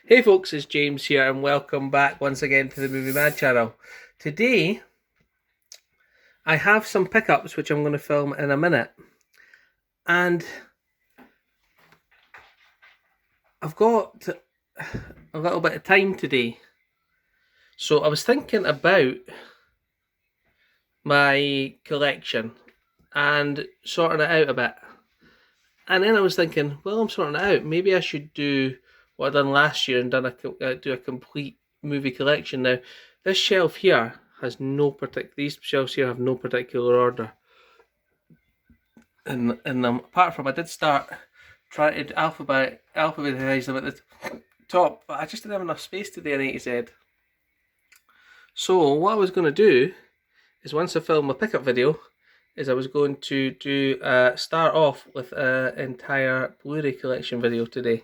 Hey folks, it's James here and welcome back once again to the Movie Mad channel. Today, I have some pickups which I'm going to film in a minute. And I've got a little bit of time today. So I was thinking about my collection and sorting it out a bit. And then I was thinking, well, I'm sorting it out. Maybe I should do what I done last year and do a complete movie collection. Now, this shelf here has no particular. These shelves here have no particular order. And apart from I did start trying to alphabetize them at the top, but I just didn't have enough space to do an A to Z. So what I was going to do is once I film my pickup video, is I was going to do start off with an entire Blu-ray collection video today.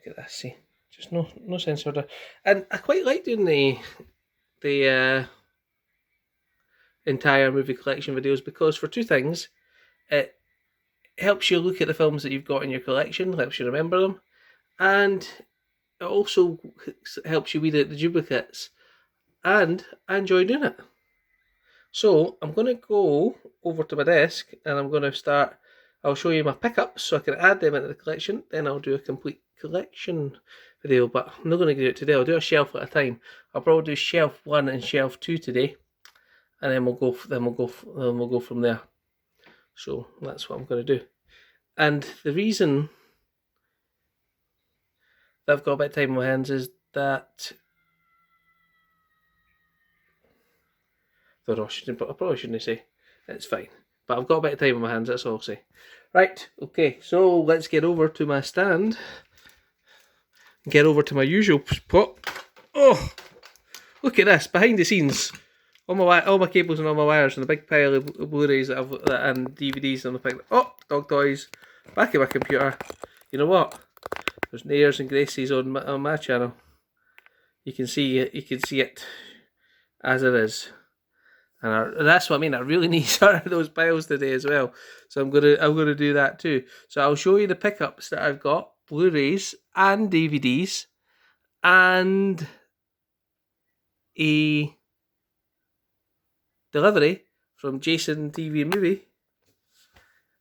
Look at this, see, just no sense order, and I quite like doing the entire movie collection videos because for two things, it helps you look at the films that you've got in your collection, helps you remember them, and it also helps you weed out the duplicates. And I enjoy doing it. So I'm going to go over to my desk and I'm going to start. I'll show you my pickups so I can add them into the collection. Then I'll do a complete collection video, but I'm not going to do it today. I'll do a shelf at a time. I'll probably do shelf 1 and shelf 2 today, and then we'll go from there. So that's what I'm going to do. And the reason that I've got a bit of time on my hands is that I probably shouldn't say. It's fine. But I've got a bit of time on my hands, that's all I'll say. Right, okay, so let's get over to my stand. Get over to my usual spot. Oh, look at this, behind the scenes. All my cables and all my wires and a big pile of Blu-rays and DVDs on the pick. Oh, dog toys. Back of my computer. You know what? There's Nairs and Gracies on my channel. You can see it as it is. And that's what I mean. I really need to sort those piles today as well. So I'm gonna do that too. So I'll show you the pickups that I've got, Blu-rays and DVDs, and a delivery from Jason TV and Movie.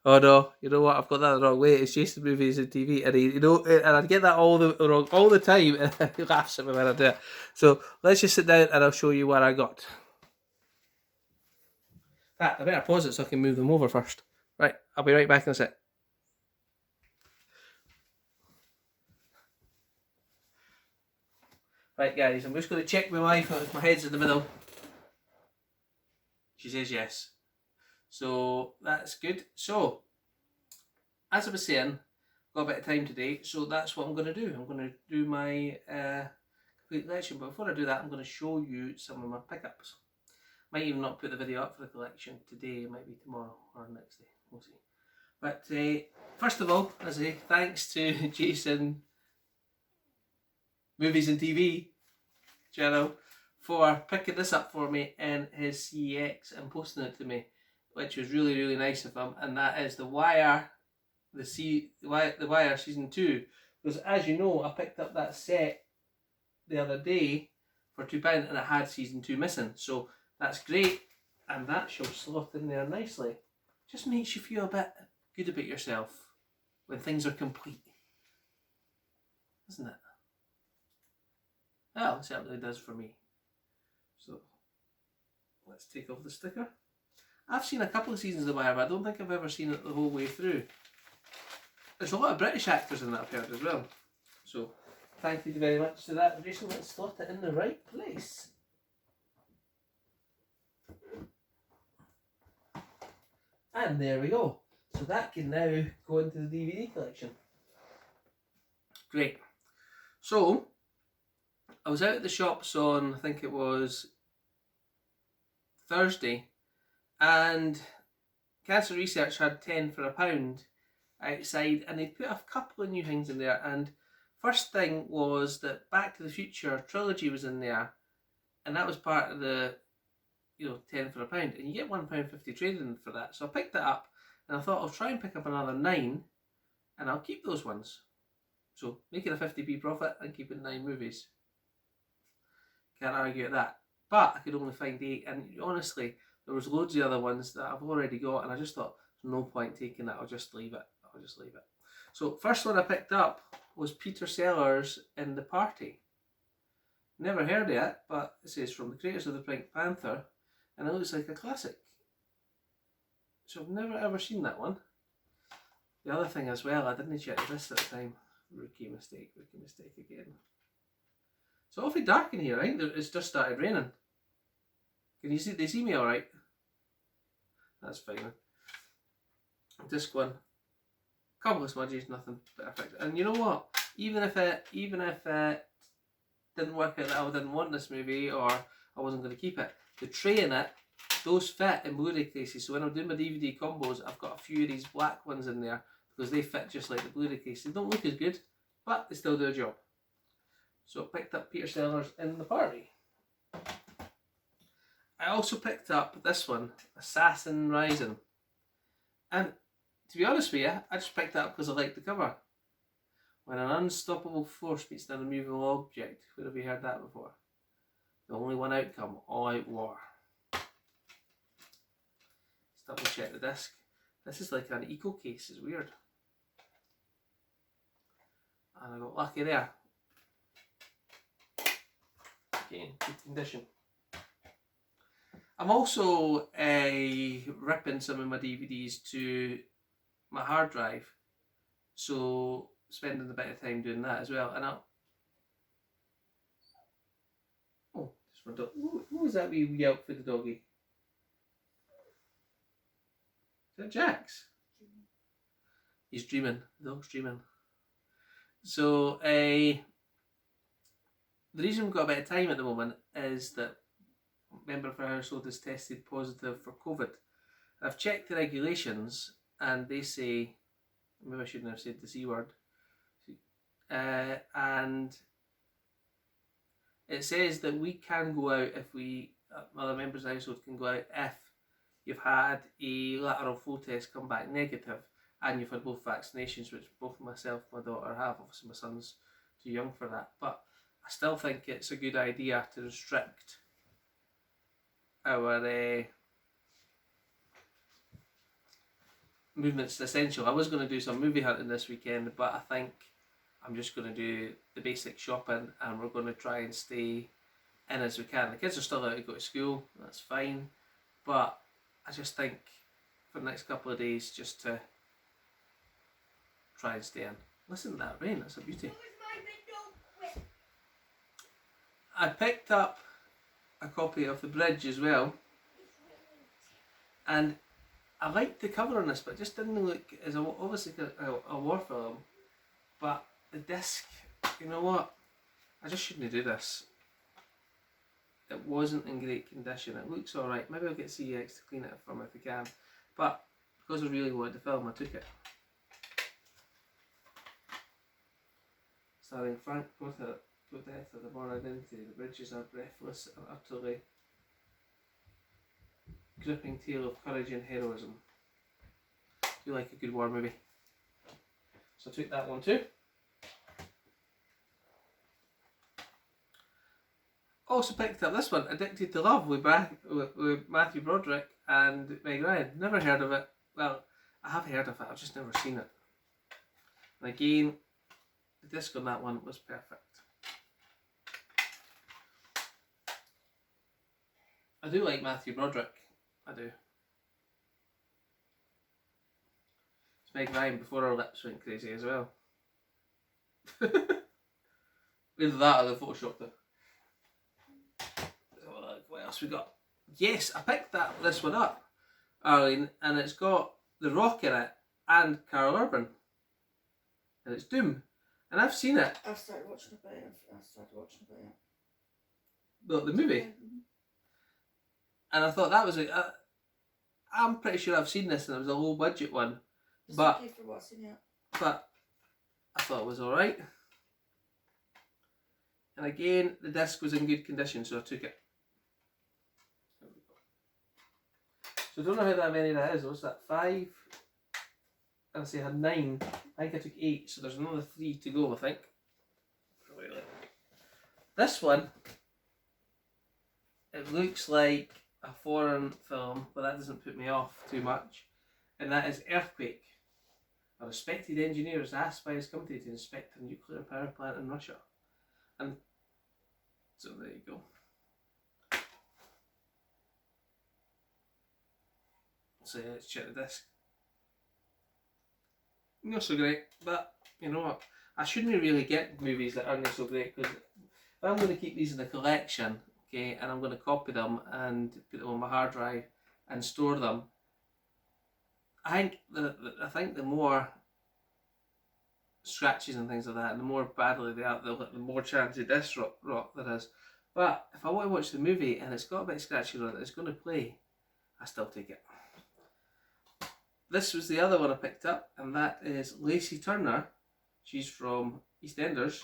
Oh no, you know what? I've got that the wrong way. It's Jason Movies and TV, and and I get that all the time, and he laughs at me when I do it. So let's just sit down, and I'll show you what I got. I better pause it so I can move them over first. Right, I'll be right back in a sec. Right, guys, I'm just going to check my wife if my head's in the middle. She says yes. So that's good. So, as I was saying, got a bit of time today, so that's what I'm going to do. I'm going to do my complete collection, but before I do that, I'm going to show you some of my pickups. Might even not put the video up for the collection today, it might be tomorrow or next day, we'll see. But first of all, as I say, thanks to Jason Movies and TV channel for picking this up for me in his CEX and posting it to me, which was really nice of him. And that is The Wire, The Wire season 2. Because as you know, I picked up that set the other day for £2 and it had season 2 missing. So that's great, and that shall slot in there nicely. Just makes you feel a bit good about yourself when things are complete, isn't it? Well, it certainly does for me. So let's take off the sticker. I've seen a couple of seasons of The Wire, but I don't think I've ever seen it the whole way through. There's a lot of British actors in that, I've heard as well. So thank you very much to that, Jason. Let's slot it in the right place. And there we go. So that can now go into the DVD collection. Great. So, I was out at the shops on, I think it was Thursday, and Cancer Research had 10 for £1 outside, and they put a couple of new things in there. And first thing was that Back to the Future trilogy was in there, and that was part of the 10 for £1, and you get £1.50 trading for that. So I picked that up, and I thought I'll try and pick up another 9, and I'll keep those ones. So making a 50p profit and keeping 9 movies. Can't argue at that. But I could only find 8, and honestly, there was loads of other ones that I've already got, and I just thought, there's no point taking it, I'll just leave it. So first one I picked up was Peter Sellers in The Party. Never heard of it, but it says from the creators of the Pink Panther, and it looks like a classic. So I've never ever seen that one. The other thing as well, I didn't check this at the time. Rookie mistake again. It's awfully dark in here, right? It's just started raining. Can you see? They see me all right? That's fine. Disc one. Couple of smudges, nothing perfect. And you know what? Even if it didn't work out that I didn't want this movie or I wasn't going to keep it, the tray in it, those fit in Blu-ray cases. So when I'm doing my DVD combos, I've got a few of these black ones in there because they fit just like the Blu-ray case. They don't look as good, but they still do a job. So I picked up Peter Sellers in The Party. I also picked up this one, Assassin Rising. And to be honest with you, I just picked that up because I liked the cover. When an unstoppable force meets an immovable object. Where have you heard that before? The only one outcome, all out war. Let's double check the disc. This is like an eco case, it's weird. And I got lucky there. Again, good condition. I'm also ripping some of my DVDs to my hard drive, so spending a bit of time doing that as well. And just my dog. What was that wee yelp for the doggy? Is that Jax? He's dreaming. The dog's dreaming. So the reason we've got a bit of time at the moment is that a member of our household is tested positive for COVID. I've checked the regulations and they say, maybe I shouldn't have said the C word, and it says that we can go out if other members of the household can go out if you've had a lateral flow test come back negative and you've had both vaccinations, which both myself and my daughter have. Obviously my son's too young for that, but I still think it's a good idea to restrict our movements to essential. I was going to do some movie hunting this weekend, but I think I'm just going to do the basic shopping and we're going to try and stay in as we can. The kids are still out to go to school, that's fine, but I just think for the next couple of days just to try and stay in. Listen to that rain, that's a beauty. I picked up a copy of The Bridge as well, and I liked the cover on this, but it just didn't look as obviously a war film. But the disc, you know what? I just shouldn't do this. It wasn't in great condition. It looks alright. Maybe I'll get CEX to clean it for me if we can. But because I really wanted the film, I took it. Starring Frank Pottet, of The Bourne Identity. The bridges are breathless and utterly gripping tale of courage and heroism. You like a good war movie. So I took that one too. Also picked up this one, Addicted to Love, with Matthew Broderick and Meg Ryan. Never heard of it. Well, I have heard of it, I've just never seen it. And again, the disc on that one was perfect. I do like Matthew Broderick. I do. It's Meg Ryan before her lips went crazy as well. Either that or the Photoshop though. What else we got? Yes, I picked this one up, Arlene, and it's got The Rock in it and Carl Urban. And it's Doom. And I've seen it. I've started watching about it. The movie? Mm-hmm. And I thought that was I'm pretty sure I've seen this and it was a low budget one. But okay for watching it. But I thought it was alright. And again, the disc was in good condition, so I took it. So I don't know how many that is. What's that? 5? and I say I had 9. I think I took 8, so there's another 3 to go, I think. This one, it looks like a foreign film, but that doesn't put me off too much. And that is Earthquake. A respected engineer is asked by his company to inspect a nuclear power plant in Russia. And so there you go. So yeah, let's check the disc. Not so great, but you know what? I shouldn't really get movies that aren't so great, because if I'm going to keep these in a collection, okay, and I'm going to copy them and put them on my hard drive and store them, I think the more scratches and things like that, and the more badly they are, the more chance of disc rot there is. But if I want to watch the movie and it's got a bit of scratches on it, it's going to play, I still take it. This was the other one I picked up, and that is Lacey Turner. She's from EastEnders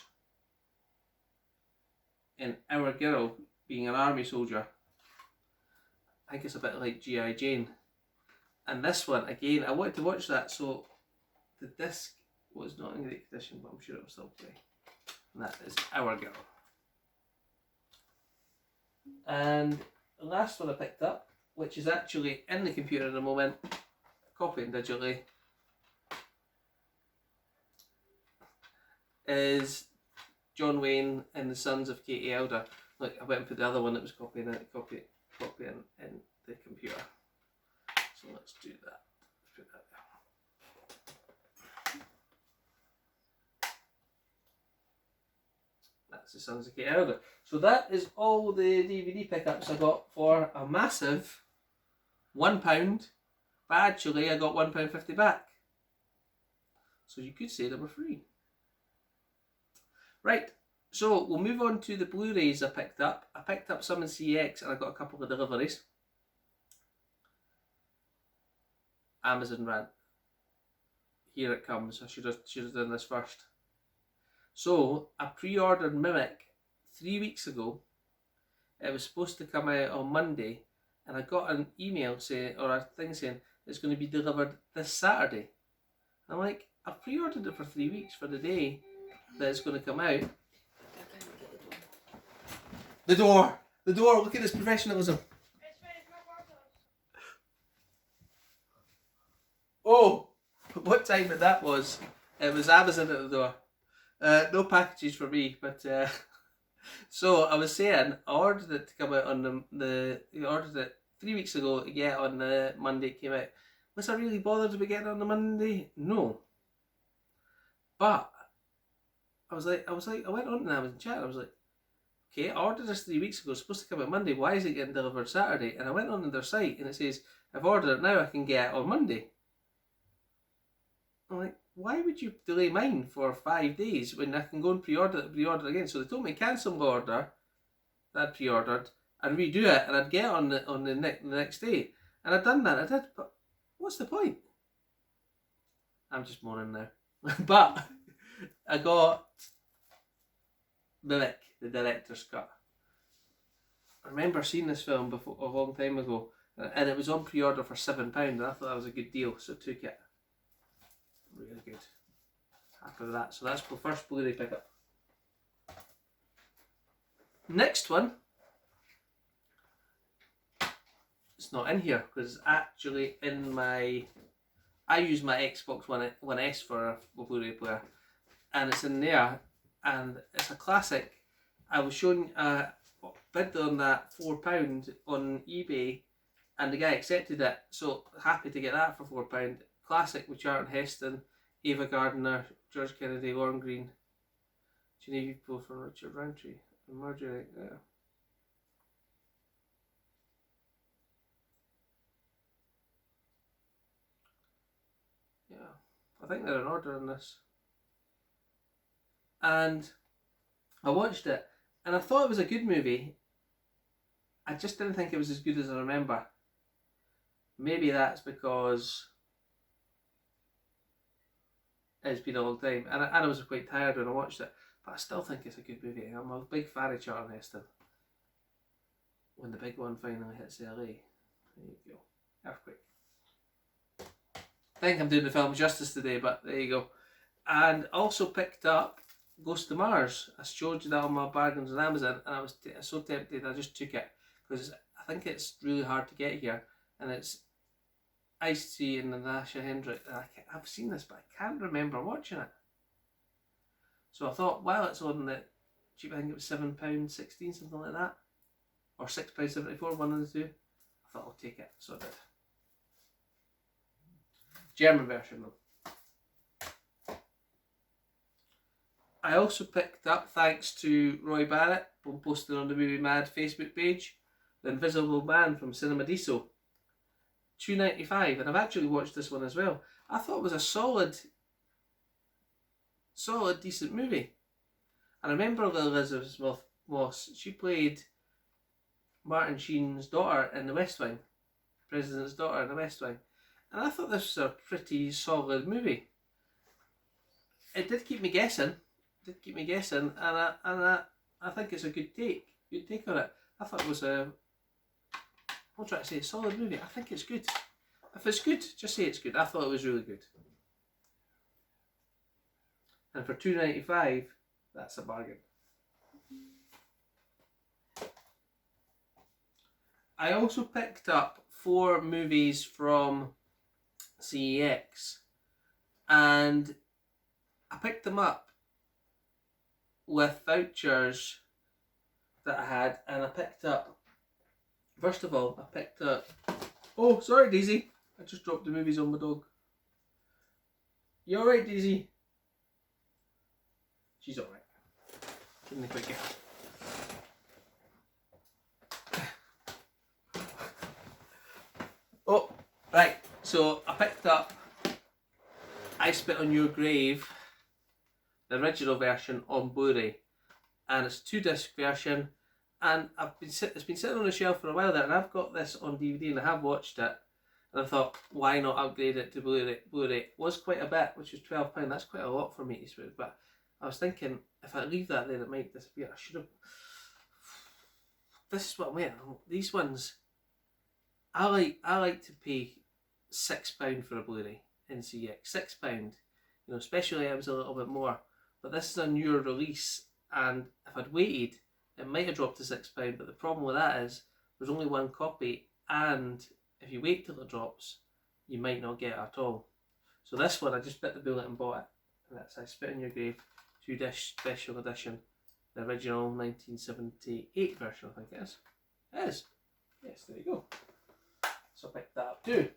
in Our Girl, being an army soldier. I think it's a bit like G.I. Jane. And this one, again, I wanted to watch that, so the disc was not in great condition, but I'm sure it will still play. And that is Our Girl. And the last one I picked up, which is actually in the computer at the moment, copying digitally, is John Wayne and the Sons of Katie Elder. Look, I went and put the other one that was copying in the computer. So let's do that. Let's put that there. That's the Sons of Katie Elder. So that is all the DVD pickups I got for a massive £1. But actually I got £1.50 back. So you could say they were free. Right, so we'll move on to the Blu-rays I picked up. I picked up some in CX and I got a couple of deliveries. Amazon rant. Here it comes. I should have done this first. So I pre-ordered Mimic 3 weeks ago. It was supposed to come out on Monday, and I got an email saying, or a thing saying, it's going to be delivered this Saturday. I'm like, I've pre-ordered it for 3 weeks for the day that it's going to come out. The door! The door! Look at this professionalism! Oh! What time that was? It was Amazon at the door. No packages for me, but so I was saying, I ordered it to come out on I ordered it 3 weeks ago, yeah, on the Monday it came out. Was I really bothered about getting it on the Monday? No. But I went on and I was in chat, I was like, okay, I ordered this 3 weeks ago, it's supposed to come out Monday, why is it getting delivered Saturday? And I went on their site and it says, I've ordered it now, I can get it on Monday. I'm like, why would you delay mine for 5 days when I can go and pre-order it again? So they told me cancel my order that I'd pre-ordered and redo it, and I'd get it on the next day. And I'd done that, I did, but what's the point? I'm just moaning now. But I got Mimic, the director's cut. I remember seeing this film before a long time ago, and it was on pre-order for £7, and I thought that was a good deal, so I took it. Really good. Happy with that. So that's my first Blu-ray pickup. Next one, it's not in here because it's actually in my. I use my Xbox One S for a Blu-ray player, and it's in there, and it's a classic. I was showing a bid on that £4 on eBay, and the guy accepted it. So happy to get that for £4. Classic with Charlton Heston, Ava Gardner, George Kennedy, Lauren Green, Genevieve Beaufort, Richard Roundtree, and Marjorie. Yeah. Yeah, I think they're in order on this. And I watched it, and I thought it was a good movie. I just didn't think it was as good as I remember. Maybe that's because it's been a long time, and I was quite tired when I watched it, but I still think it's a good movie. I'm a big fan of Charlton Heston. When the big one finally hits LA, there you go. Earthquake. think I'm doing the film justice today, but there you go. And also picked up Ghost of Mars. I showed you that on my bargains on Amazon, and I was so tempted I just took it because I think it's really hard to get here, and it's Ice-T and Natasha Hendrick. I've seen this, but I can't remember watching it. So I thought, while it's on the cheap, I think it was £7.16, something like that, or £6.74, one of the two. I thought I'll take it, so I did. German version though. I also picked up, thanks to Roy Barrett, who posted on the Movie Mad Facebook page, The Invisible Man from Cinemadiso. £2.95, and I've actually watched this one as well. I thought it was a solid, decent movie. And I remember Elizabeth Moss, she played Martin Sheen's daughter in The West Wing, President's daughter in The West Wing. And I thought this was a pretty solid movie. It did keep me guessing. And I think it's a good take on it. I thought it was I'll try to say a solid movie. I think it's good. If it's good, just say it's good. I thought it was really good. And for £2.95, that's a bargain. I also picked up 4 movies from CEX, and I picked them up with vouchers that I had, and I picked up, first of all, oh, sorry Daisy, I just dropped the movies on my dog. You alright, Daisy? She's alright. Give me a quick gift. Oh, right, so I picked up I Spit on Your Grave, the original version, on Blu-ray, and it's a 2-disc version, and it's been sitting on the shelf for a while there, and I've got this on DVD and I have watched it, and I thought, why not upgrade it to Blu-ray? Blu-ray was quite a bit, which was £12. That's quite a lot for me to spend, but I was thinking, if I leave that there, it might disappear. I should have. This is what I'm waiting on. These ones, I like to pay £6 for a Blu-ray in CX. £6. You know, especially I was a little bit more. But this is a newer release, and if I'd waited, it might have dropped to £6. But the problem with that is there's only one copy, and if you wait till it drops, you might not get it at all. So this one, I just bit the bullet and bought it, and that's I Spit on Your Grave, 2-disc special edition, the original 1978 version, I think it is. It is. Yes, there you go. So I picked that up too.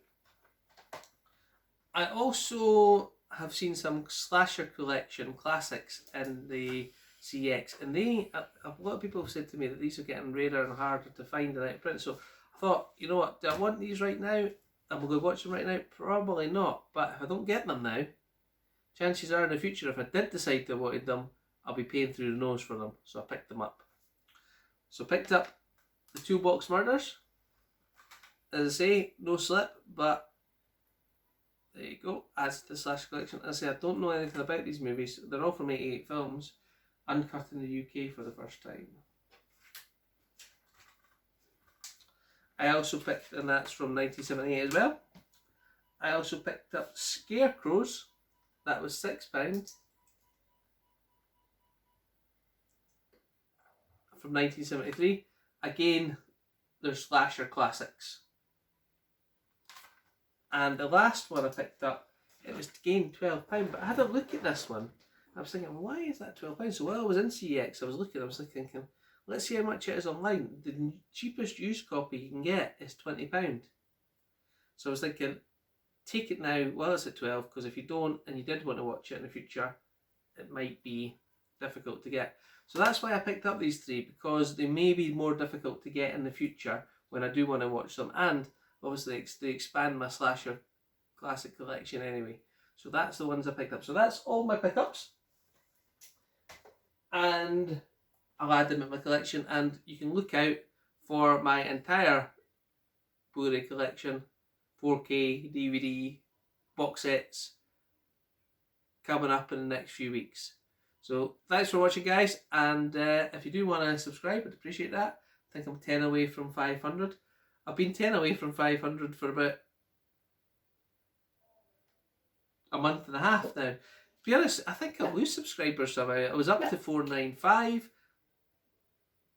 I also have seen some Slasher Collection classics in the CX, and a lot of people have said to me that these are getting rarer and harder to find in out of print. So I thought, you know what, do I want these right now? Am I going to watch them right now? Probably not. But if I don't get them now, chances are in the future, if I did decide to have wanted them, I'll be paying through the nose for them. So I picked them up. So I picked up the Toolbox Murders. As I say, no slip, but there you go. Adds to the Slasher Collection. As I say, I don't know anything about these movies. They're all from 88 Films, uncut in the UK for the first time. I also picked, and that's from 1978 as well. I also picked up Scarecrows. That was £6. From 1973. Again, there's slasher classics. And the last one I picked up, it was again £12, but I had a look at this one. I was thinking, why is that £12? So while I was in CX, I was thinking, let's see how much it is online. The cheapest used copy you can get is £20. So I was thinking, take it now while it's at 12, because if you don't and you did want to watch it in the future, it might be difficult to get. So that's why I picked up these 3, because they may be more difficult to get in the future when I do want to watch them, and obviously they expand my slasher classic collection anyway. So that's the ones I picked up. So that's all my pickups, and I'll add them in my collection, and you can look out for my entire Blu-ray collection, 4K, DVD, box sets, coming up in the next few weeks. So thanks for watching, guys, and if you do want to subscribe, I'd appreciate that. I think I'm 10 away from 500. I've been 10 away from 500 for about a month and a half now. To be honest, I think I lose subscribers somehow. I was up to 495.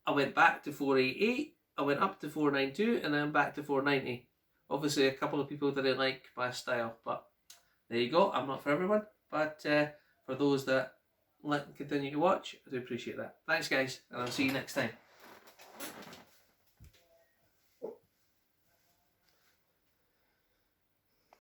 I went back to 488. I went up to 492, and then back to 490. Obviously, a couple of people didn't like my style, but there you go. I'm not for everyone, but for those that continue to watch, I do appreciate that. Thanks, guys, and I'll see you next time.